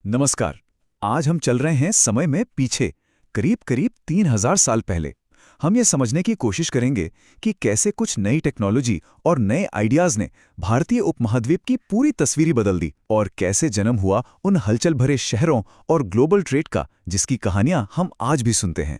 नमस्कार। आज हम चल रहे हैं समय में पीछे, करीब करीब 3000 साल पहले। हम ये समझने की कोशिश करेंगे कि कैसे कुछ नई टेक्नोलॉजी और नए आइडियाज ने भारतीय उपमहाद्वीप की पूरी तस्वीर ही बदल दी, और कैसे जन्म हुआ उन हलचल भरे शहरों और ग्लोबल ट्रेड का जिसकी कहानियां हम आज भी सुनते हैं।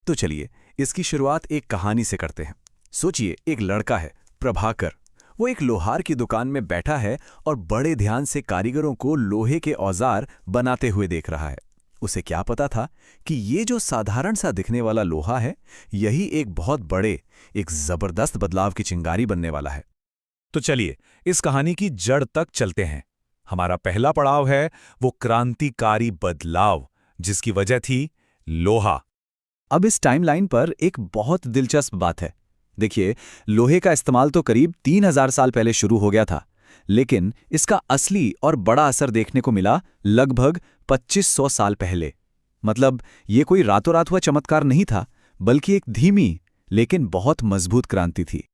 तो चलिए, इसकी शुरुआत एक कहानी से करते हैं। सोचिए, एक लड़का है, प्रभाकर। वो एक लोहार की दुकान में बैठा है और बड़े ध्यान से कारीगरों को लोहे के औजार बनाते हुए देख रहा है। उसे क्या पता था कि ये जो साधारण सा दिखने वाला लोहा है, यही एक बहुत बड़े, एक जबरदस्त बदलाव की चिंगारी बनने वाला है। तो चलिए, इस कहानी की जड़ तक चलते हैं। हमारा पहला पड़ाव है वो क्रांतिकारी बदलाव, जिसकी वजह थी लोहा। अब इस टाइमलाइन पर एक बहुत दिलचस्प बात है। देखिए, लोहे का इस्तेमाल तो करीब 3000 साल पहले शुरू हो गया था, लेकिन इसका असली और बड़ा असर देखने को मिला लगभग 2500 साल पहले। मतलब ये कोई रातों रात हुआ चमत्कार नहीं था, बल्कि एक धीमी लेकिन बहुत मजबूत क्रांति थी।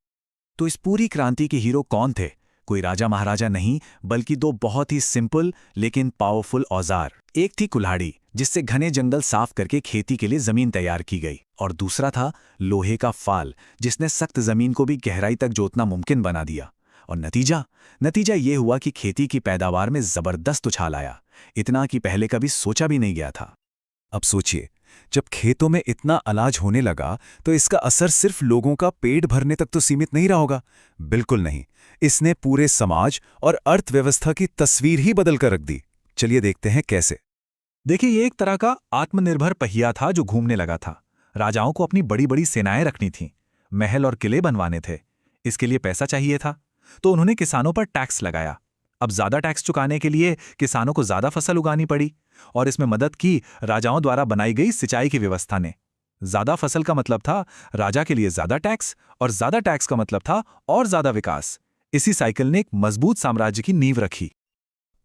तो इस पूरी क्रांति के हीरो कौन थे? कोई राजा महाराजा नहीं, बल्कि दो बहुत ही सिंपल लेकिन पावरफुल औजार। एक थी कुल्हाड़ी, जिससे घने जंगल साफ करके खेती के लिए जमीन तैयार की गई, और दूसरा था लोहे का फाल, जिसने सख्त जमीन को भी गहराई तक जोतना मुमकिन बना दिया। और नतीजा ये हुआ कि खेती की पैदावार में जबरदस्त उछाल आया, इतना कि पहले कभी सोचा भी नहीं गया था। अब सोचिए, जब खेतों में इतना अनाज होने लगा तो इसका असर सिर्फ लोगों का पेट भरने तक तो सीमित नहीं रहा होगा। बिल्कुल नहीं, इसने पूरे समाज और अर्थव्यवस्था की तस्वीर ही बदल कर रख दी। चलिए देखते हैं कैसे। देखिए, ये एक तरह का आत्मनिर्भर पहिया था जो घूमने लगा था। राजाओं को अपनी बड़ी बड़ी सेनाएं रखनी थीं, महल और किले बनवाने थे। इसके लिए पैसा चाहिए था, तो उन्होंने किसानों पर टैक्स लगाया। अब ज्यादा टैक्स चुकाने के लिए किसानों को ज्यादा फसल उगानी पड़ी, और इसमें मदद की राजाओं द्वारा बनाई गई सिंचाई की व्यवस्था ने। ज्यादा फसल का मतलब था राजा के लिए ज्यादा टैक्स, और ज्यादा टैक्स का मतलब था और ज्यादा विकास। इसी साइकिल ने एक मजबूत साम्राज्य की नींव रखी।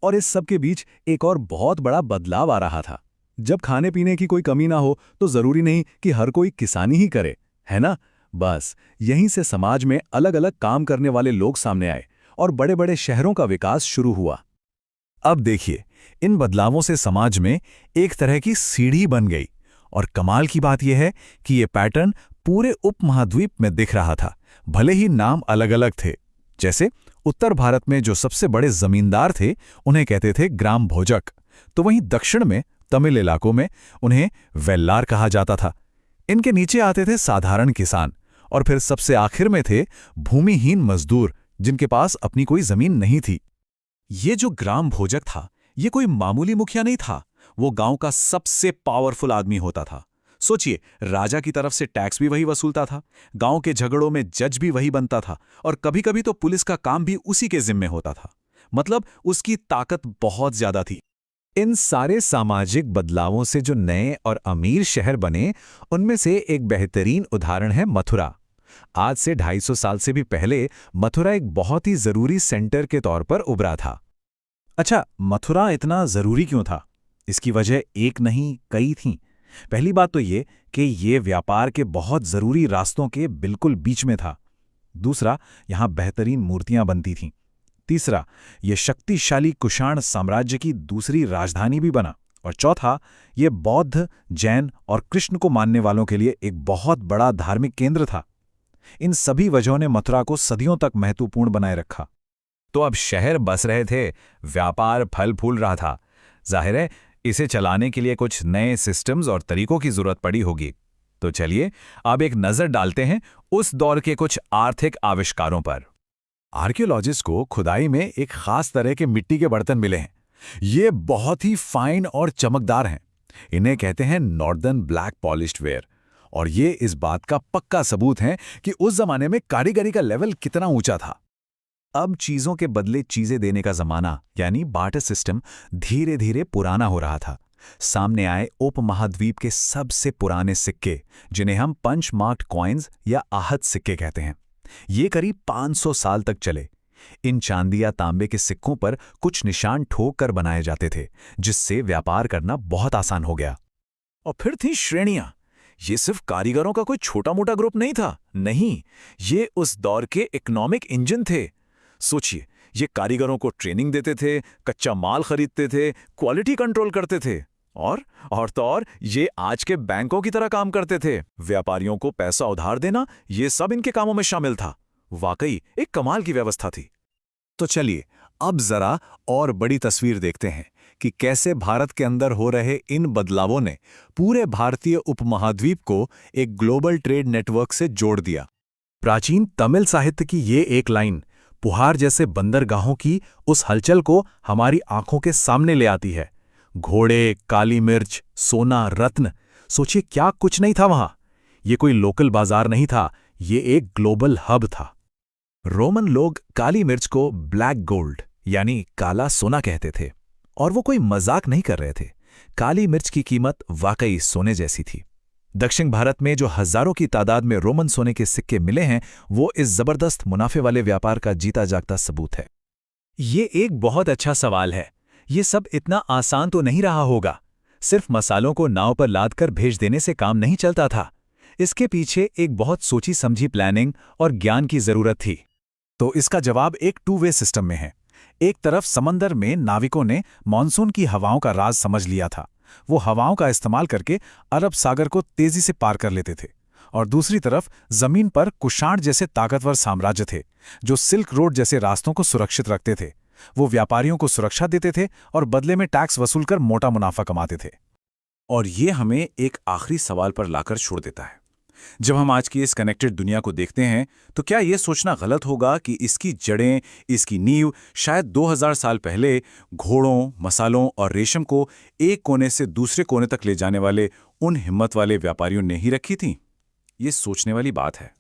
और इस सब के बीच एक और बहुत बड़ा बदलाव आ रहा था। जब खाने पीने की कोई कमी ना हो तो जरूरी नहीं कि हर कोई किसानी ही करे, है ना? बस यहीं से समाज में अलग अलग काम करने वाले लोग सामने आए और बड़े बड़े शहरों का विकास शुरू हुआ। अब देखिए, इन बदलावों से समाज में एक तरह की सीढ़ी बन गई, और कमाल की बात यह है कि ये पैटर्न पूरे उपमहाद्वीप में दिख रहा था, भले ही नाम अलग अलग थे। जैसे उत्तर भारत में जो सबसे बड़े जमींदार थे उन्हें कहते थे ग्राम भोजक, तो वहीं दक्षिण में तमिल इलाकों में उन्हें वेल्लार कहा जाता था। इनके नीचे आते थे साधारण किसान, और फिर सबसे आखिर में थे भूमिहीन मजदूर, जिनके पास अपनी कोई जमीन नहीं थी। ये जो ग्राम भोजक था, ये कोई मामूली मुखिया नहीं था, वो गांव का सबसे पावरफुल आदमी होता था। सोचिए, राजा की तरफ से टैक्स भी वही वसूलता था, गांव के झगड़ों में जज भी वही बनता था, और कभी-कभी तो पुलिस का काम भी उसी के जिम्मे होता था। मतलब उसकी ताकत बहुत ज्यादा थी। इन सारे सामाजिक बदलावों से जो नए और अमीर शहर बने, उनमें से एक बेहतरीन उदाहरण है मथुरा। आज से 250 साल से भी पहले मथुरा एक बहुत ही जरूरी सेंटर के तौर पर उभरा था। अच्छा, मथुरा इतना जरूरी क्यों था? इसकी वजह एक नहीं, कई थीं। पहली बात तो ये कि ये व्यापार के बहुत जरूरी रास्तों के बिल्कुल बीच में था। दूसरा, यहां बेहतरीन मूर्तियां बनती थीं। तीसरा, ये शक्तिशाली कुषाण साम्राज्य की दूसरी राजधानी भी बना। और चौथा, ये बौद्ध, जैन और कृष्ण को मानने वालों के लिए एक बहुत बड़ा धार्मिक केंद्र था। इन सभी वजहों ने मथुरा को सदियों तक महत्वपूर्ण बनाए रखा। तो अब शहर बस रहे थे, व्यापार फल फूल रहा था। जाहिर है, इसे चलाने के लिए कुछ नए सिस्टम्स और तरीकों की जरूरत पड़ी होगी। तो चलिए अब एक नजर डालते हैं उस दौर के कुछ आर्थिक आविष्कारों पर। आर्कियोलॉजिस्ट को खुदाई में एक खास तरह के मिट्टी के बर्तन मिले हैं। ये बहुत ही फाइन और चमकदार हैं। इन्हें कहते हैं नॉर्दर्न ब्लैक पॉलिश्ड वेयर, और ये इस बात का पक्का सबूत है कि उस जमाने में कारीगरी का लेवल कितना ऊंचा था। अब चीजों के बदले चीजें देने का जमाना, यानी बार्टर सिस्टम, धीरे धीरे पुराना हो रहा था। सामने आए उपमहाद्वीप के सबसे पुराने सिक्के, जिन्हें हम पंच मार्क्ड कॉइन्स या आहत सिक्के कहते हैं। ये करीब 500 साल तक चले। इन चांदी या तांबे के सिक्कों पर कुछ निशान ठोक कर बनाए जाते थे, जिससे व्यापार करना बहुत आसान हो गया। और फिर थी श्रेणियां। ये सिर्फ कारीगरों का कोई छोटा मोटा ग्रुप नहीं था, नहीं, ये उस दौर के इकोनॉमिक इंजन थे। सोचिए, ये कारीगरों को ट्रेनिंग देते थे, कच्चा माल खरीदते थे, क्वालिटी कंट्रोल करते थे और तो और ये आज के बैंकों की तरह काम करते थे। व्यापारियों को पैसा उधार देना, ये सब इनके कामों में शामिल था। वाकई एक कमाल की व्यवस्था थी। तो चलिए अब जरा और बड़ी तस्वीर देखते हैं कि कैसे भारत के अंदर हो रहे इन बदलावों ने पूरे भारतीय उपमहाद्वीप को एक ग्लोबल ट्रेड नेटवर्क से जोड़ दिया। प्राचीन तमिल साहित्य की ये एक लाइन पुहार जैसे बंदरगाहों की उस हलचल को हमारी आंखों के सामने ले आती है। घोड़े, काली मिर्च, सोना, रत्न, सोचिए क्या कुछ नहीं था वहां। ये कोई लोकल बाजार नहीं था, ये एक ग्लोबल हब था। रोमन लोग काली मिर्च को ब्लैक गोल्ड यानी काला सोना कहते थे, और वो कोई मजाक नहीं कर रहे थे। काली मिर्च की कीमत वाकई सोने जैसी थी। दक्षिण भारत में जो हजारों की तादाद में रोमन सोने के सिक्के मिले हैं, वो इस जबरदस्त मुनाफे वाले व्यापार का जीता जागता सबूत है। ये एक बहुत अच्छा सवाल है। ये सब इतना आसान तो नहीं रहा होगा। सिर्फ मसालों को नाव पर लादकर भेज देने से काम नहीं चलता था। इसके पीछे एक बहुत सोची समझी प्लानिंग और ज्ञान की जरूरत थी। तो इसका जवाब एक टू वे सिस्टम में है। एक तरफ समंदर में नाविकों ने मॉनसून की हवाओं का राज समझ लिया था। वो हवाओं का इस्तेमाल करके अरब सागर को तेजी से पार कर लेते थे। और दूसरी तरफ जमीन पर कुषाण जैसे ताकतवर साम्राज्य थे, जो सिल्क रोड जैसे रास्तों को सुरक्षित रखते थे। वो व्यापारियों को सुरक्षा देते थे और बदले में टैक्स वसूल कर मोटा मुनाफा कमाते थे। और ये हमें एक आखिरी सवाल पर लाकर छोड़ देता है। जब हम आज की इस कनेक्टेड दुनिया को देखते हैं, तो क्या ये सोचना गलत होगा कि इसकी जड़ें, इसकी नींव शायद 2000 साल पहले घोड़ों, मसालों और रेशम को एक कोने से दूसरे कोने तक ले जाने वाले उन हिम्मत वाले व्यापारियों ने ही रखी थी? ये सोचने वाली बात है।